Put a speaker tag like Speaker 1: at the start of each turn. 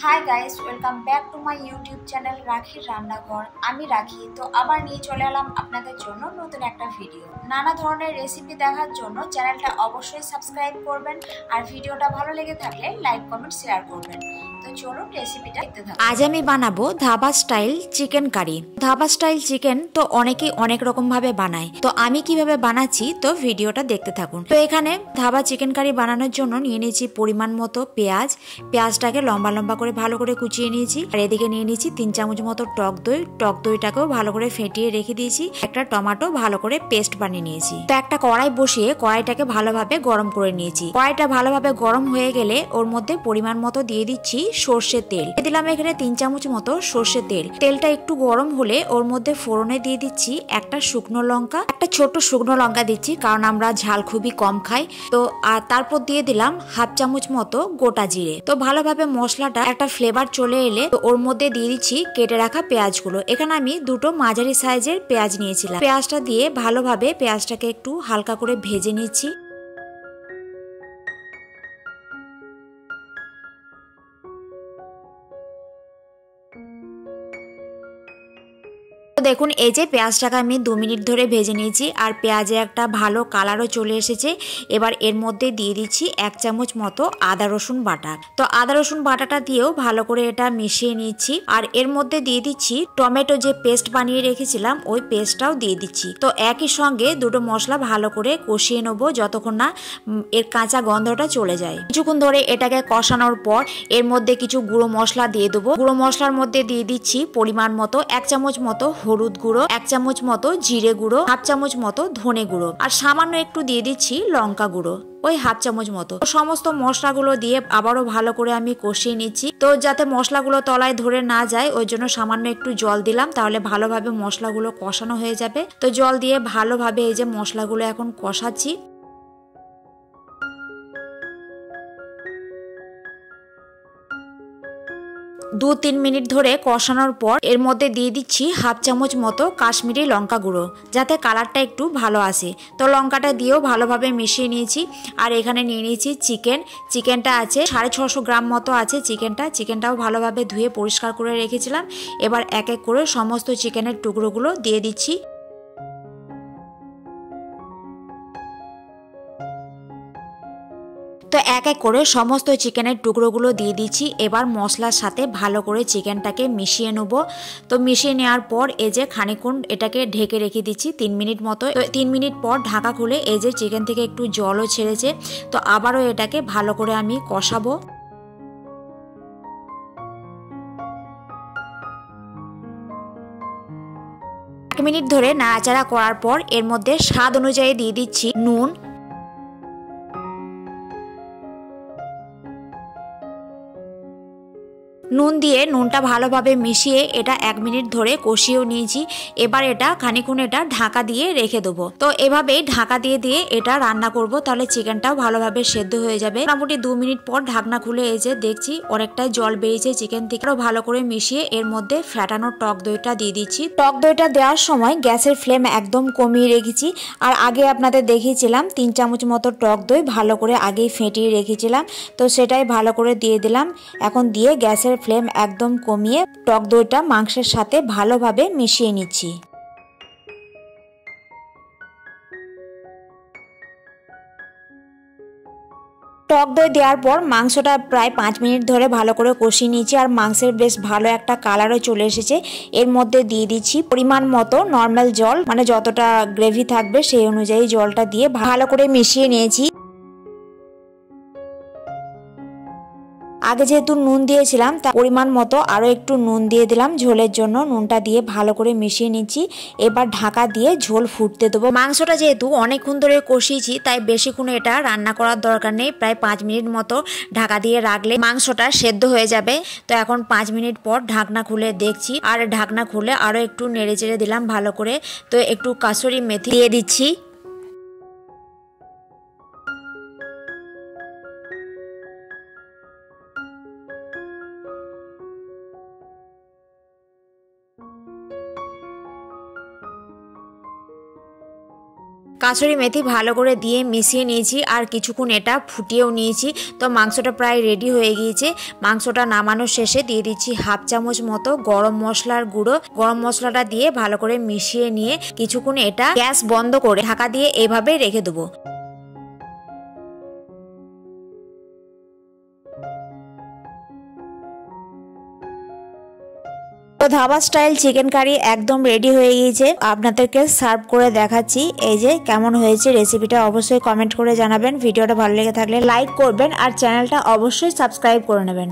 Speaker 1: High guys, welcome back to my YouTube channel রাখির রান্নাঘর। আমি রাখি। তো আবার নিয়ে চলে এলাম আপনাদের জন্য নতুন একটা ভিডিও। নানা ধরনের রেসিপি দেখার জন্য চ্যানেলটা অবশ্যই সাবস্ক্রাইব করবেন, আর ভিডিওটা ভালো লেগে থাকলে লাইক কমেন্ট শেয়ার করবেন। তো চলুন রেসিপিটা দেখতে থাকুন।
Speaker 2: আজ আমি বানাবো dhaba style chicken curry. Dhaba style chicken তো অনেকেই অনেক রকম ভাবে বানায়, তো আমি কিভাবে বানাচ্ছি তো ভিডিওটা দেখতে থাকুন। তো এখানে ধাবা চিকেন কারি বানানোর জন্য নিয়ে নিয়েছি পরিমাণ মতো পেঁয়াজটাকে লম্বা লম্বা করে ভালো করে কুচিয়ে নিয়েছি। আর এদিকে নিয়ে নিয়েছি 3 চামচ মতো টক দইটাকেও ভালো করে ফেটিয়ে রেখে দিয়েছি। একটা টমেটো ভালো করে পেস্ট বানিয়ে নিয়েছি। তো একটা কড়াই বসিয়ে কড়াইটাকে ভালোভাবে গরম করে নিয়েছি। কড়াইটা ভালোভাবে গরম হয়ে গেলে ওর মধ্যে পরিমাণ মতো দিয়ে দিচ্ছি সর্ষের তেল। দিলাম এখানে 3 চামচ মতো সর্ষের তেল। তেলটা একটু গরম হলে ওর মধ্যে ফোড়নে দিয়ে দিচ্ছি একটা শুকনো লঙ্কা, একটা ছোট শুকনো লঙ্কা দিচ্ছি কারণ আমরা ঝাল খুবই কম খাই। তো আর তারপর দিয়ে দিলাম হাফ চামচ মতো গোটা জিরে। তো ভালোভাবে মশলাটা একটা ফ্লেভার চলে এলে তো ওর মধ্যে দিয়ে দিচ্ছি কেটে রাখা পেঁয়াজগুলো। এখানে আমি দুটো মাঝারি সাইজের পেঁয়াজ নিয়েছিলাম। পেঁয়াজটা দিয়ে ভালোভাবে পেঁয়াজটাকে একটু হালকা করে ভেজে নিচ্ছি। দেখুন এই যে পেঁয়াজটাকে আমি 2 মিনিট ধরে ভেজে নিয়েছি, আর পেঁয়াজে একটা ভালো কালারও চলে এসেছে। এবার এর মধ্যে দিয়ে দিচ্ছি 1 চামচ মতো আদা রসুন বাটা। তো আদা রসুন বাটাটা দিয়েও ভালো করে এটা মিশিয়ে নিচ্ছি। আর এর মধ্যে দিয়ে দিচ্ছি টমেটো যে পেস্ট বানিয়ে রেখেছিলাম ওই পেস্টটাও দিয়ে দিচ্ছি। তো একই সঙ্গে দুটো মশলা ভালো করে কষিয়ে নেবো যতক্ষণ না এর কাঁচা গন্ধটা চলে যায়। কিছুক্ষণ ধরে এটাকে কষানোর পর এর মধ্যে কিছু গুঁড়ো মশলা দিয়ে দেবো। গুঁড়ো মশলার মধ্যে দিয়ে দিচ্ছি পরিমাণ মতো 1 চামচ মতো হলুদ গুঁড়ো, 1 চামচ মতো জিরে গুঁড়ো, হাফ চামচ মতো ধনে গুঁড়ো, আর সামান্য একটু দিয়ে দিচ্ছি লঙ্কা গুঁড়ো, ওই হাফ চামচ মতো। সমস্ত মশলাগুলো দিয়ে আবারও ভালো করে আমি কষিয়ে নিচ্ছি। তো যাতে মশলাগুলো তলায় ধরে না যায় ওই জন্য সামান্য একটু জল দিলাম, তাহলে ভালোভাবে মশলাগুলো কষানো হয়ে যাবে। তো জল দিয়ে ভালোভাবে এই যে মশলাগুলো এখন কষাচ্ছি। দু 3 মিনিট ধরে কষানোর পর এর মধ্যে দিয়ে দিচ্ছি হাফ চামচ মতো কাশ্মীরি লঙ্কা গুঁড়ো, যাতে কালারটা একটু ভালো আসে। তো লঙ্কাটা দিয়েও ভালোভাবে মিশিয়ে নিয়েছি। আর এখানে নিয়ে নিয়েছি চিকেনটা আছে 650 গ্রাম মতো আছে চিকেনটাও ভালোভাবে ধুয়ে পরিষ্কার করে রেখেছিলাম। এবার এক এক করে সমস্ত চিকেনের টুকরোগুলো দিয়ে দিচ্ছি। তো এক এক করে সমস্ত চিকেনের টুকরোগুলো দিয়ে দিচ্ছি। এবার মশলার সাথে ভালো করে চিকেনটাকে মিশিয়ে নেব। তো মিশিয়ে নেওয়ার পর এই যে খানিকক্ষণ এটাকে ঢেকে রেখে দিচ্ছি 3 মিনিট মতো। তো 3 মিনিট পর ঢাকা খুলে এই যে চিকেন থেকে একটু জলও ছেড়েছে। তো আবারও এটাকে ভালো করে আমি কষাবো। এক মিনিট ধরে নাড়াচাড়া করার পর এর মধ্যে স্বাদ অনুযায়ী দিয়ে দিচ্ছি নুন, নুন দিয়ে নুনটা ভালোভাবে মিশিয়ে এটা 1 মিনিট ধরে কষিয়েও নিয়েছি। এবার এটা খানিকক্ষণ এটা ঢাকা দিয়ে রেখে দেবো। তো এভাবেই ঢাকা দিয়ে দিয়ে এটা রান্না করব, তাহলে চিকেনটাও ভালোভাবে সেদ্ধ হয়ে যাবে। মোটামুটি 2 মিনিট পর ঢাকনা খুলে এসে দেখছি অনেকটাই জল বেরিয়েছে চিকেন থেকে। আরো ভালো করে মিশিয়ে এর মধ্যে ফ্যাটানো টক দইটা দিয়ে দিচ্ছি। টক দইটা দেওয়ার সময় গ্যাসের ফ্লেম একদম কমিয়ে রেখেছি। আর আগে আপনাদের দেখিয়েছিলাম 3 চামচ মতো টক দই ভালো করে আগেই ফেটিয়ে রেখেছিলাম। তো সেটাই ভালো করে দিয়ে দিলাম। এখন দিয়ে গ্যাসের ফ্লেম একদম কমিয়ে টক দইটা মাংসের সাথে ভালোভাবে মিশিয়ে নিচ্ছি। টক দই দেওয়ার পর মাংসটা প্রায় 5 মিনিট ধরে ভালো করে কষিয়ে নিয়েছি। আর মাংসের বেশ ভালো একটা কালারও চলে এসেছে। এর মধ্যে দিয়ে দিচ্ছি পরিমাণ মতো নর্মাল জল, মানে যতটা গ্রেভি থাকবে সেই অনুযায়ী জলটা দিয়ে ভালো করে মিশিয়ে নিয়েছি। আগে যেহেতু নুন দিয়েছিলাম তার পরিমাণ মতো আরও একটু নুন দিয়ে দিলাম ঝোলের জন্য। নুনটা দিয়ে ভালো করে মিশিয়ে নিচ্ছি। এবার ঢাকা দিয়ে ঝোল ফুটতে দেবো। মাংসটা যেহেতু অনেকক্ষণ ধরে কষিয়েছি তাই বেশিক্ষণ এটা রান্না করার দরকার নেই। প্রায় 5 মিনিট মতো ঢাকা দিয়ে রাখলে মাংসটা সেদ্ধ হয়ে যাবে। তো এখন 5 মিনিট পর ঢাকনা খুলে দেখছি, আর ঢাকনা খুলে আরও একটু নেড়ে চেড়ে দিলাম ভালো করে। তো একটু কাসুরি মেথি দিয়ে দিচ্ছি। কাসুরি মেথি ভালো করে দিয়ে মিশিয়ে নিয়েছি আর কিছুক্ষণ এটা ফুটিয়েও নিয়েছি। তো মাংসটা প্রায় রেডি হয়ে গিয়েছে। মাংসটা নামানোর শেষে দিয়ে দিচ্ছি হাফ চামচ মতো গরম মশলার গুঁড়ো। গরম মশলাটা দিয়ে ভালো করে মিশিয়ে নিয়ে কিছুক্ষণ এটা গ্যাস বন্ধ করে ঢাকা দিয়ে এভাবে রেখে দেবো। তো ধাবা স্টাইল চিকেন কারি একদম রেডি হয়ে গিয়েছে। আপনাদেরকে সার্ভ করে দেখাচ্ছি এই যে কেমন হয়েছে। রেসিপিটা অবশ্যই কমেন্ট করে জানাবেন। ভিডিওটা ভালো লেগে থাকলে লাইক করবেন আর চ্যানেলটা অবশ্যই সাবস্ক্রাইব করে নেবেন।